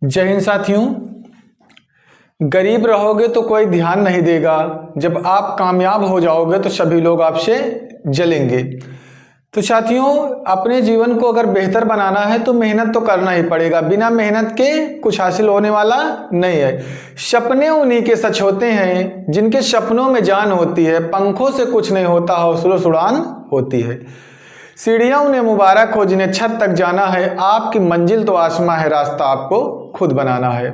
जय हिंद साथियों। गरीब रहोगे तो कोई ध्यान नहीं देगा, जब आप कामयाब हो जाओगे तो सभी लोग आपसे जलेंगे। तो साथियों, अपने जीवन को अगर बेहतर बनाना है तो मेहनत तो करना ही पड़ेगा। बिना मेहनत के कुछ हासिल होने वाला नहीं है। सपने उन्हीं के सच होते हैं जिनके सपनों में जान होती है। पंखों से कुछ नहीं होता, हौसलों से उड़ान होती है। सीढ़ियां उन्हें मुबारक हो जिन्हें छत तक जाना है। आपकी मंजिल तो आसमां है, रास्ता आपको खुद बनाना है।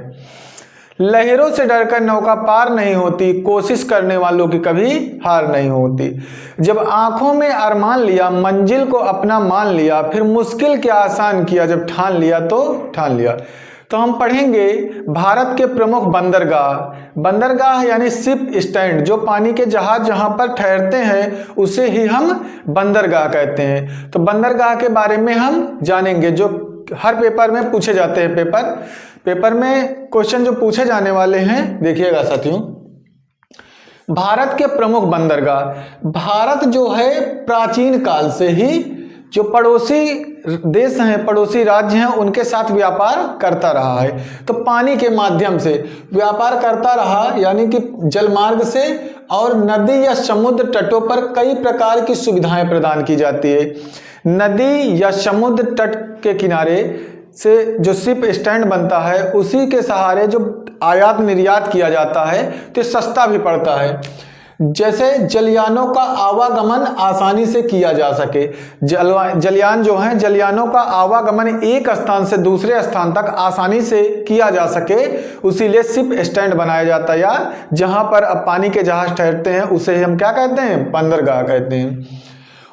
लहरों से डरकर नौका पार नहीं होती, कोशिश करने वालों की कभी हार नहीं होती। जब आंखों में अरमान लिया, मंजिल को अपना मान लिया, फिर मुश्किल क्या आसान किया, जब ठान लिया तो ठान लिया। तो हम पढ़ेंगे भारत के प्रमुख बंदरगाह। बंदरगाह यानी शिप स्टैंड, जो पानी के जहाज जहां पर ठहरते हैं उसे ही हम बंदरगाह कहते हैं। तो बंदरगाह के बारे में हम जानेंगे, जो हर पेपर में पूछे जाते हैं। पेपर में क्वेश्चन जो पूछे जाने वाले हैं, देखिएगा साथियों। भारत के प्रमुख बंदरगाह। भारत जो है प्राचीन काल से ही जो पड़ोसी देश हैं, पड़ोसी राज्य हैं, उनके साथ व्यापार करता रहा है। तो पानी के माध्यम से व्यापार करता रहा, यानी कि जलमार्ग से, और नदी या समुद्र तटों पर कई प्रकार की सुविधाएं प्रदान की जाती है। नदी या समुद्र तट के किनारे से जो शिप स्टैंड बनता है, उसी के सहारे जो आयात निर्यात किया जाता है तो सस्ता भी पड़ता है। जैसे जलयानों का आवागमन आसानी से किया जा सके। जलयान जो हैं, जलयानों का आवागमन एक स्थान से दूसरे स्थान तक आसानी से किया जा सके, उसीलिए शिप स्टैंड बनाया जाता है। या जहां पर अब पानी के जहाज ठहरते हैं उसे हम क्या कहते हैं? बंदरगाह कहते हैं।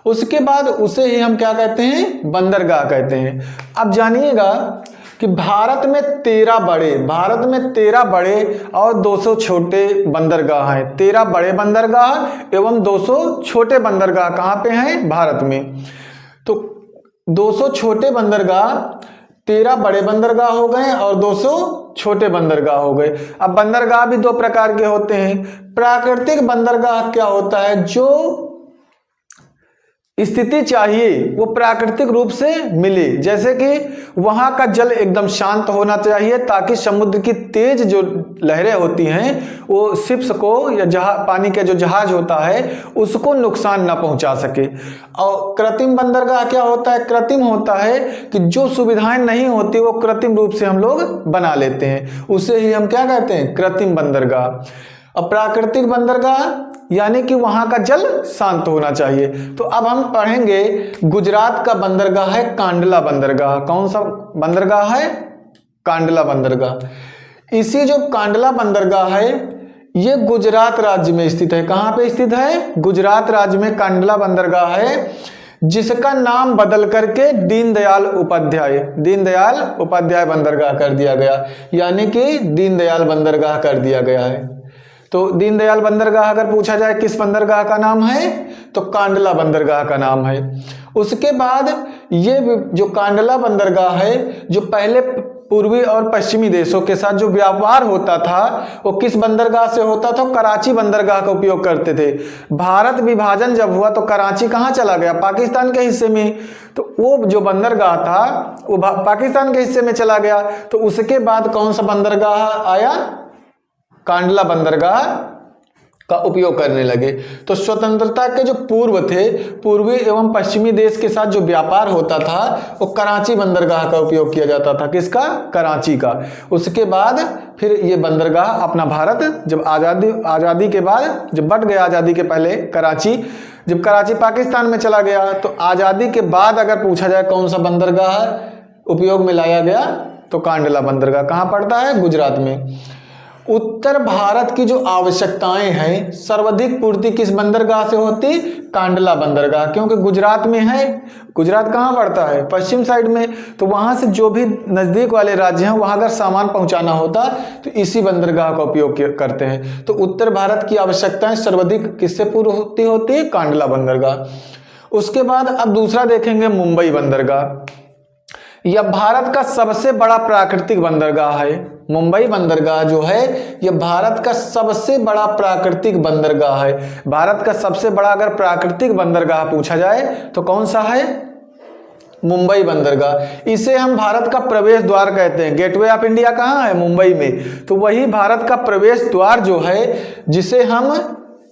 उसके बाद उसे ही हम क्या कहते हैं? बंदरगाह कहते हैं। अब जानिएगा कि भारत में 13 बड़े और 200 छोटे बंदरगाह हैं। 13 बड़े बंदरगाह एवं 200 छोटे बंदरगाह कहाँ पे हैं? भारत में। तो 200 छोटे बंदरगाह, 13 बड़े बंदरगाह हो गए और 200 छोटे बंदरगाह हो गए। अब बंदरगाह भी 2 प्रकार के होते हैं। प्राकृतिक बंदरगाह क्या होता है? जो स्थिति चाहिए वो प्राकृतिक रूप से मिले, जैसे कि वहां का जल एकदम शांत होना चाहिए ताकि समुद्र की तेज जो लहरें होती हैं वो शिप्स को या पानी के जो जहाज होता है उसको नुकसान ना पहुंचा सके। और कृत्रिम बंदरगाह क्या होता है? कृत्रिम होता है कि जो सुविधाएं नहीं होती वो कृत्रिम रूप से हम लोग बना लेते हैं, उसे ही हम क्या कहते हैं? कृत्रिम बंदरगाह। और प्राकृतिक बंदरगाह यानी कि वहां का जल शांत होना चाहिए। तो अब हम पढ़ेंगे गुजरात का बंदरगाह है कांडला बंदरगाह। कौन सा बंदरगाह है? कांडला बंदरगाह। इसी जो कांडला बंदरगाह है ये गुजरात राज्य में स्थित है। कहां पे स्थित है? गुजरात राज्य में कांडला बंदरगाह है, जिसका नाम बदल करके दीनदयाल उपाध्याय बंदरगाह कर दिया गया, यानी कि दीनदयाल बंदरगाह कर दिया गया है। तो दीनदयाल बंदरगाह अगर पूछा जाए किस बंदरगाह का नाम है, तो कांडला बंदरगाह का नाम है। उसके बाद ये जो कांडला बंदरगाह है, जो पहले पूर्वी और पश्चिमी देशों के साथ जो व्यापार होता था वो किस बंदरगाह से होता था? कराची बंदरगाह का उपयोग करते थे। भारत विभाजन जब हुआ तो कराची कहाँ चला गया? पाकिस्तान के हिस्से में। तो वो जो बंदरगाह था वो पाकिस्तान के हिस्से में चला गया। तो उसके बाद कौन सा बंदरगाह आया? कांडला बंदरगाह का उपयोग करने लगे। तो स्वतंत्रता के जो पूर्व थे, पूर्वी एवं पश्चिमी देश के साथ जो व्यापार होता था वो कराची बंदरगाह का उपयोग किया जाता था। किसका? कराची का। उसके बाद फिर ये बंदरगाह अपना भारत जब आज़ादी के बाद, जब बट गया आज़ादी के पहले कराची, जब कराची पाकिस्तान में चला गया, तो आज़ादी के बाद अगर पूछा जाए कौन सा बंदरगाह उपयोग में लाया गया, तो कांडला बंदरगाह। कहाँ पड़ता है? गुजरात में। उत्तर भारत की जो आवश्यकताएं हैं सर्वाधिक पूर्ति किस बंदरगाह से होती? कांडला बंदरगाह, क्योंकि गुजरात में है। गुजरात कहाँ पड़ता है? पश्चिम साइड में। तो वहां से जो भी नजदीक वाले राज्य हैं वहां अगर सामान पहुंचाना होता तो इसी बंदरगाह का उपयोग करते हैं। तो उत्तर भारत की आवश्यकताएं सर्वाधिक किससे पूर्ति होती है? कांडला बंदरगाह। उसके बाद अब दूसरा देखेंगे मुंबई बंदरगाह। यह भारत का सबसे बड़ा प्राकृतिक बंदरगाह है। मुंबई बंदरगाह जो है यह भारत का सबसे बड़ा प्राकृतिक बंदरगाह है। भारत का सबसे बड़ा अगर प्राकृतिक बंदरगाह पूछा जाए तो कौन सा है? मुंबई बंदरगाह। इसे हम भारत का प्रवेश द्वार कहते हैं। गेटवे ऑफ इंडिया कहाँ है? मुंबई में। तो वही भारत का प्रवेश द्वार जो है, जिसे हम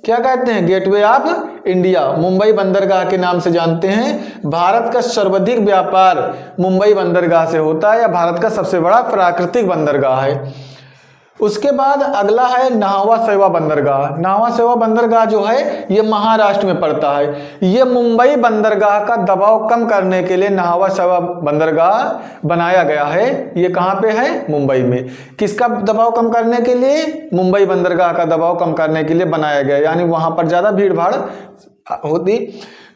क्या कहते हैं? गेटवे ऑफ इंडिया, मुंबई बंदरगाह के नाम से जानते हैं। भारत का सर्वाधिक व्यापार मुंबई बंदरगाह से होता है, या भारत का सबसे बड़ा प्राकृतिक बंदरगाह है। उसके बाद अगला है नाहवा सेवा बंदरगाह। नाहवा सेवा बंदरगाह जो है ये महाराष्ट्र में पड़ता है। ये मुंबई बंदरगाह का दबाव कम करने के लिए नाहवा सेवा बंदरगाह बनाया गया है। ये कहाँ पे है? मुंबई में। किसका दबाव कम करने के लिए? मुंबई बंदरगाह का दबाव कम करने के लिए बनाया गया, यानी वहां पर ज्यादा भीड़ भाड़ होती।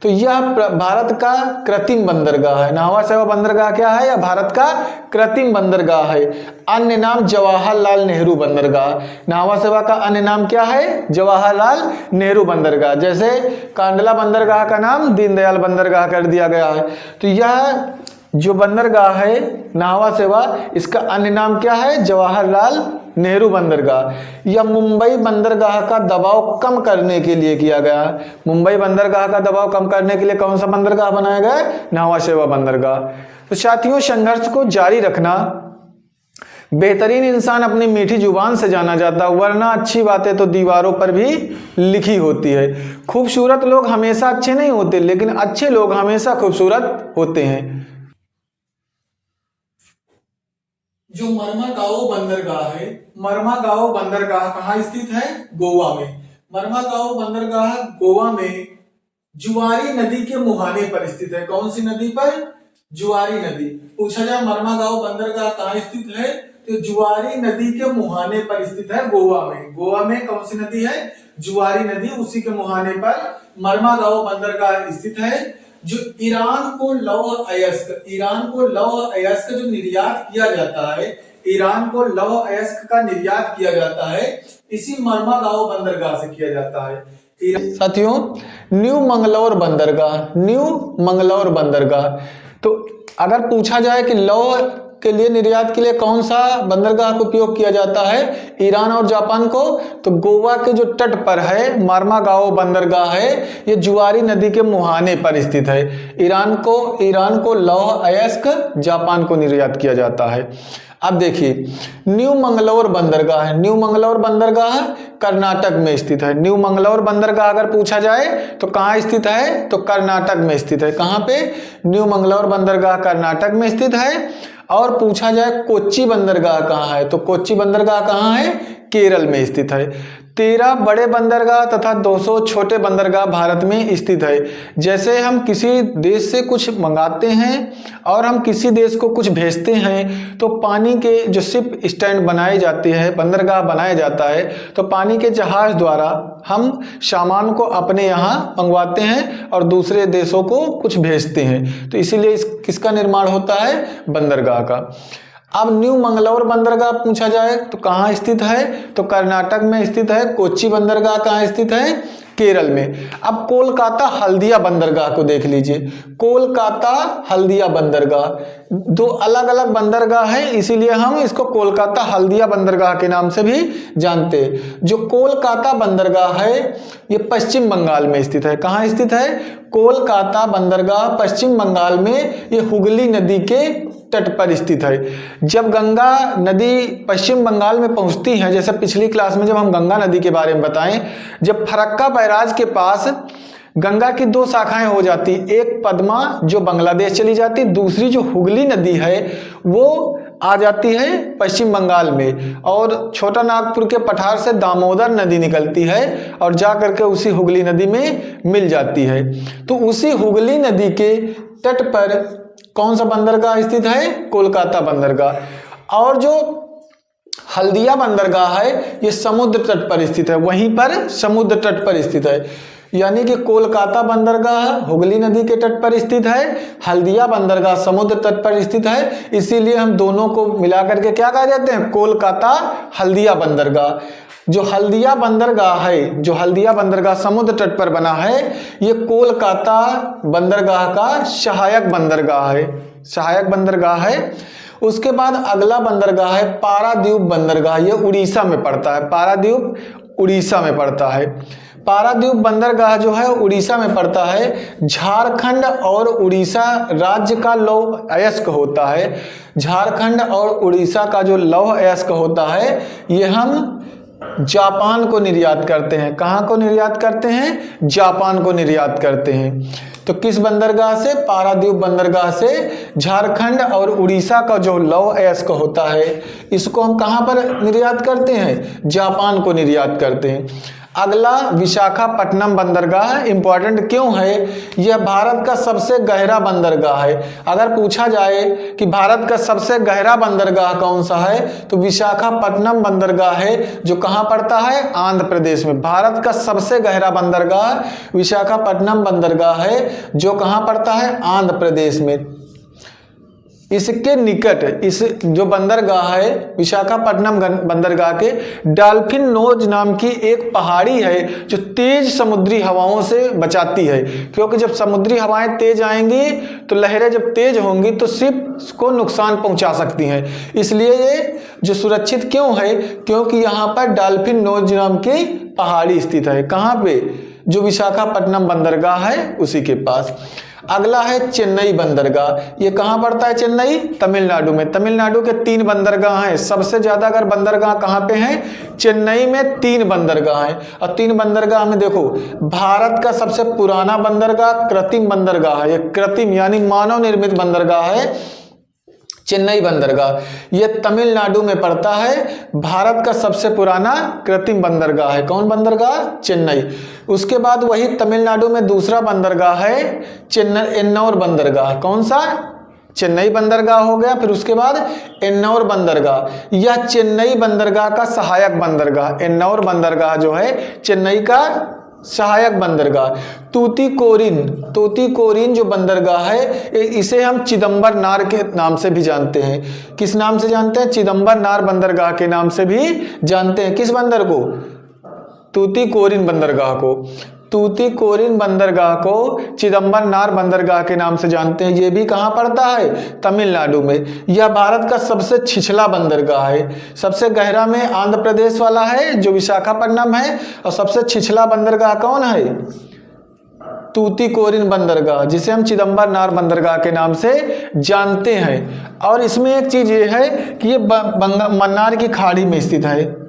तो यह भारत का कृत्रिम बंदरगाह है। नाहवा सेवा बंदरगाह क्या है? यह भारत का कृत्रिम बंदरगाह है। अन्य नाम जवाहरलाल नेहरू बंदरगाह। नाहवा सेवा का अन्य नाम क्या है? जवाहरलाल नेहरू बंदरगाह। जैसे कांडला बंदरगाह का नाम दीनदयाल बंदरगाह कर दिया गया है। तो यह जो बंदरगाह है नाहवा सेवा, इसका अन्य नाम क्या है? जवाहरलाल नेहरू बंदरगाह। यह मुंबई बंदरगाह का दबाव कम करने के लिए किया गया। मुंबई बंदरगाह का दबाव कम करने के लिए कौन सा बंदरगाह बनाया गया? नाहवा सेवा बंदरगाह। तो साथियों, संघर्ष को जारी रखना। बेहतरीन इंसान अपनी मीठी जुबान से जाना जाता, वरना अच्छी बातें तो दीवारों पर भी लिखी होती है। खूबसूरत लोग हमेशा अच्छे नहीं होते, लेकिन अच्छे लोग हमेशा खूबसूरत होते हैं। जो मर्मागाओ बंदरगाह है, मर्मागाओ बंदरगाह कहाँ स्थित है? गोवा में। मर्मागाओ बंदरगाह गोवा में जुआरी नदी के मुहाने पर स्थित है। कौन सी नदी पर? जुआरी नदी। पूछा जाए मर्मागाओ बंदरगाह कहाँ स्थित है, तो जुआरी नदी के मुहाने पर स्थित है, गोवा में। गोवा में कौन सी नदी है? जुआरी नदी, उसी के मुहाने पर मर्मागाओ बंदरगाह स्थित है। जो ईरान को लौह अयस्क जो निर्यात किया जाता है, ईरान को लौह अयस्क का निर्यात किया जाता है, इसी मर्मागाओ बंदरगाह से किया जाता है। साथियों, न्यू मंगलौर बंदरगाह, न्यू मंगलौर बंदरगाह। तो अगर पूछा जाए कि लौह के लिए निर्यात के लिए कौन सा बंदरगाह का उपयोग किया जाता है, ईरान और जापान को, तो गोवा के जो तट पर है मर्मागाओ बंदरगाह है, ये जुआरी नदी के मुहाने पर स्थित है। ईरान को लौह अयस्क, जापान को निर्यात किया जाता है। अब देखिए न्यू मंगलौर बंदरगाह, न्यू मंगलौर बंदरगाह कर्नाटक में स्थित है। न्यू मंगलौर बंदरगाह अगर पूछा जाए तो कहाँ स्थित है, तो कर्नाटक में स्थित है। कहाँ पे? न्यू मंगलौर बंदरगाह कर्नाटक में स्थित है। और पूछा जाए कोच्चि बंदरगाह कहाँ है, तो कोच्चि बंदरगाह कहाँ है? केरल में स्थित है। 13 बड़े बंदरगाह तथा 200 छोटे बंदरगाह भारत में स्थित है। जैसे हम किसी देश से कुछ मंगाते हैं और हम किसी देश को कुछ भेजते हैं, तो पानी के जो शिप स्टैंड बनाए जाते हैं, बंदरगाह बनाया जाता है, तो पानी के जहाज द्वारा हम सामान को अपने यहाँ मंगवाते हैं और दूसरे देशों को कुछ भेजते हैं। तो इसीलिए किसका निर्माण होता है? बंदरगाह का। अब न्यू मंगलौर बंदरगाह पूछा जाए तो कहाँ स्थित है, तो कर्नाटक में स्थित है। कोच्चि बंदरगाह कहाँ स्थित है? केरल में। अब कोलकाता हल्दिया बंदरगाह को देख लीजिए। कोलकाता हल्दिया बंदरगाह, दो अलग अलग बंदरगाह है, इसीलिए हम इसको कोलकाता हल्दिया बंदरगाह के नाम से भी जानते हैं। जो कोलकाता बंदरगाह है ये पश्चिम बंगाल में स्थित है। कहाँ स्थित है? कोलकाता बंदरगाह पश्चिम बंगाल में, ये हुगली नदी के तट पर स्थित है। जब गंगा नदी पश्चिम बंगाल में पहुंचती है, जैसे पिछली क्लास में जब हम गंगा नदी के बारे में बताएं, जब फरक्का बैराज के पास गंगा की 2 शाखाएं हो जाती, एक पद्मा जो बांग्लादेश चली जाती, दूसरी जो हुगली नदी है वो आ जाती है पश्चिम बंगाल में, और छोटा नागपुर के पठार से दामोदर नदी निकलती है और जा करके उसी हुगली नदी में मिल जाती है। तो उसी हुगली नदी के तट पर कौन सा बंदरगाह स्थित है? कोलकाता बंदरगाह। और जो हल्दिया बंदरगाह है ये समुद्र तट पर स्थित है, वहीं पर समुद्र तट पर स्थित है। यानी कि कोलकाता बंदरगाह हुगली नदी के तट पर स्थित है, हल्दिया बंदरगाह समुद्र तट पर स्थित है। इसीलिए हम दोनों को मिलाकर के क्या कह देते हैं? कोलकाता हल्दिया बंदरगाह। जो हल्दिया बंदरगाह है, जो हल्दिया बंदरगाह समुद्र तट पर बना है, ये कोलकाता बंदरगाह का सहायक बंदरगाह है, सहायक बंदरगाह है। उसके बाद अगला बंदरगाह है पारादीप बंदरगाह, ये उड़ीसा में पड़ता है। पारादीप उड़ीसा में पड़ता है। पारादीप बंदरगाह जो है उड़ीसा में पड़ता है। झारखंड और उड़ीसा राज्य का लौह अयस्क होता है। झारखंड और उड़ीसा का जो लौह अयस्क होता है ये हम जापान को निर्यात करते हैं। कहाँ को निर्यात करते हैं? जापान को निर्यात करते हैं। तो किस बंदरगाह से? पारादीप बंदरगाह से झारखंड और उड़ीसा का जो लौह अयस्क होता है इसको हम कहाँ पर निर्यात करते हैं? जापान को निर्यात करते हैं। अगला विशाखापट्टनम बंदरगाह इंपॉर्टेंट क्यों है? यह भारत का सबसे गहरा बंदरगाह है। अगर पूछा जाए कि भारत का सबसे गहरा बंदरगाह कौन सा है तो विशाखापट्टनम बंदरगाह है, जो कहाँ पड़ता है? आंध्र प्रदेश में। भारत का सबसे गहरा बंदरगाह विशाखापट्टनम बंदरगाह है, जो कहाँ पड़ता है? आंध्र प्रदेश में। इसके निकट इस जो बंदरगाह है विशाखापट्टनम बंदरगाह के डॉल्फिन नोज नाम की एक पहाड़ी है जो तेज समुद्री हवाओं से बचाती है, क्योंकि जब समुद्री हवाएं तेज आएंगी तो लहरें जब तेज होंगी तो शिप को नुकसान पहुंचा सकती हैं। इसलिए ये जो सुरक्षित क्यों है? क्योंकि यहाँ पर डॉल्फिन नोज नाम की पहाड़ी स्थित है। कहाँ पे? जो विशाखापट्टनम बंदरगाह है उसी के पास। अगला है चेन्नई बंदरगाह। ये कहाँ पड़ता है? चेन्नई, तमिलनाडु में। तमिलनाडु के 3 बंदरगाह हैं। सबसे ज्यादा अगर बंदरगाह कहाँ पे हैं? चेन्नई में 3 बंदरगाह हैं। और 3 बंदरगाह में देखो, भारत का सबसे पुराना बंदरगाह कृत्रिम बंदरगाह है। ये कृत्रिम यानी मानव निर्मित बंदरगाह है चेन्नई बंदरगाह। ये तमिलनाडु में पड़ता है। भारत का सबसे पुराना कृत्रिम बंदरगाह है। कौन बंदरगाह? चेन्नई। उसके बाद वही तमिलनाडु में दूसरा बंदरगाह है एन्नौर बंदरगाह। कौन सा? चेन्नई बंदरगाह हो गया। फिर उसके बाद एन्नौर बंदरगाह। यह चेन्नई बंदरगाह का सहायक बंदरगाह। एन्नौर बंदरगाह जो है चेन्नई का सहायक बंदरगाह। तूतीकोरिन जो बंदरगाह है इसे हम चिदंबरनार के नाम से भी जानते हैं। किस नाम से जानते हैं? चिदंबरनार बंदरगाह के नाम से भी जानते हैं। किस बंदर को? तूतीकोरिन बंदरगाह को। तूतीकोरिन बंदरगाह को चिदंबरनार बंदरगाह के नाम से जानते हैं। ये भी कहाँ पड़ता है? तमिलनाडु में। यह भारत का सबसे छिछला बंदरगाह है। सबसे गहरा में आंध्र प्रदेश वाला है जो विशाखापट्टनम है, और सबसे छिछला बंदरगाह कौन है? तूतीकोरिन बंदरगाह, जिसे हम चिदंबरनार बंदरगाह के नाम से जानते हैं। और इसमें एक चीज ये है कि ये मन्नार की खाड़ी में स्थित है।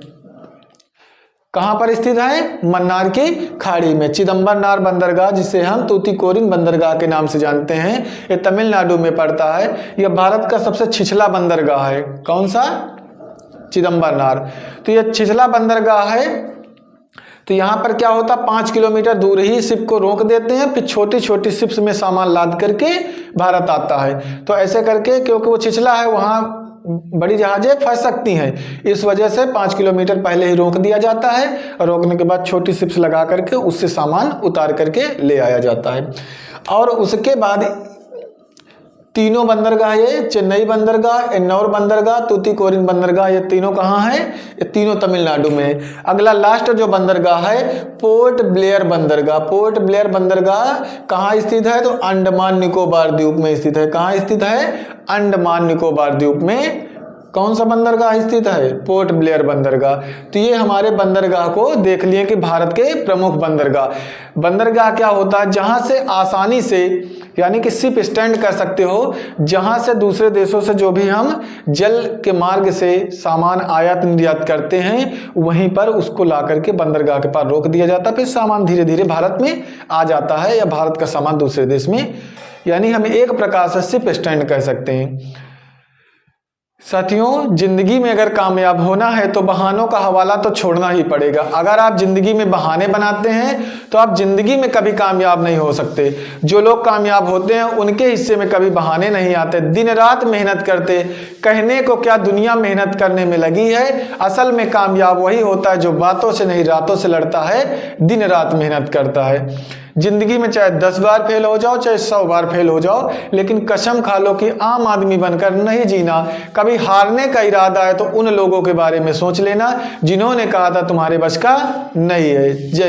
कहां पर स्थित है? मन्नार की खाड़ी में। चिदंबरनार बंदरगाह, जिसे हम तूतीकोरिन बंदरगाह के नाम से जानते हैं, ये तमिलनाडु में पड़ता है। यह भारत का सबसे छिछला बंदरगाह है। कौन सा? चिदंबरनार। तो यह छिछला बंदरगाह है। तो यहाँ पर क्या होता? 5 किलोमीटर दूर ही शिप को रोक देते हैं, फिर छोटी छोटी शिप्स में सामान लाद करके भारत आता है। तो ऐसे करके, क्योंकि वो छिछला है, वहाँ बड़ी जहाजें फंस सकती हैं, इस वजह से 5 किलोमीटर पहले ही रोक दिया जाता है, और रोकने के बाद छोटी शिप्स लगा करके उससे सामान उतार करके ले आया जाता है। और उसके बाद तीनों बंदरगाह, ये चेन्नई बंदरगाह, एन्नौर बंदरगाह, तूतीकोरिन बंदरगाह, ये तीनों कहाँ हैं? ये तीनों तमिलनाडु में है। अगला लास्ट जो बंदरगाह है पोर्ट ब्लेयर बंदरगाह। पोर्ट ब्लेयर बंदरगाह कहाँ स्थित है? तो अंडमान निकोबार द्वीप में स्थित है। कहाँ स्थित है? अंडमान निकोबार द्वीप में। कौन सा बंदरगाह स्थित है? पोर्ट ब्लेयर बंदरगाह। तो ये हमारे बंदरगाह को देख लिए कि भारत के प्रमुख बंदरगाह। बंदरगाह क्या होता है? जहां से आसानी से, यानी कि शिप स्टैंड कर सकते हो, जहां से दूसरे देशों से जो भी हम जल के मार्ग से सामान आयात निर्यात करते हैं, वहीं पर उसको ला करके बंदरगाह के पास रोक दिया जाता है। फिर सामान धीरे धीरे भारत में आ जाता है, या भारत का सामान दूसरे देश में, यानी हम एक प्रकार से शिप स्टैंड कह सकते हैं। साथियों, जिंदगी में अगर कामयाब होना है तो बहानों का हवाला तो छोड़ना ही पड़ेगा। अगर आप जिंदगी में बहाने बनाते हैं तो आप जिंदगी में कभी कामयाब नहीं हो सकते। जो लोग कामयाब होते हैं उनके हिस्से में कभी बहाने नहीं आते। दिन रात मेहनत करते, कहने को क्या दुनिया मेहनत करने में लगी है। असल में कामयाब वही होता है जो बातों से नहीं रातों से लड़ता है, दिन रात मेहनत करता है। जिंदगी में चाहे 10 बार फेल हो जाओ, चाहे 100 बार फेल हो जाओ, लेकिन कसम खा लो कि आम आदमी बनकर नहीं जीना। कभी हारने का इरादा है तो उन लोगों के बारे में सोच लेना जिन्होंने कहा था तुम्हारे बस का नहीं है। जय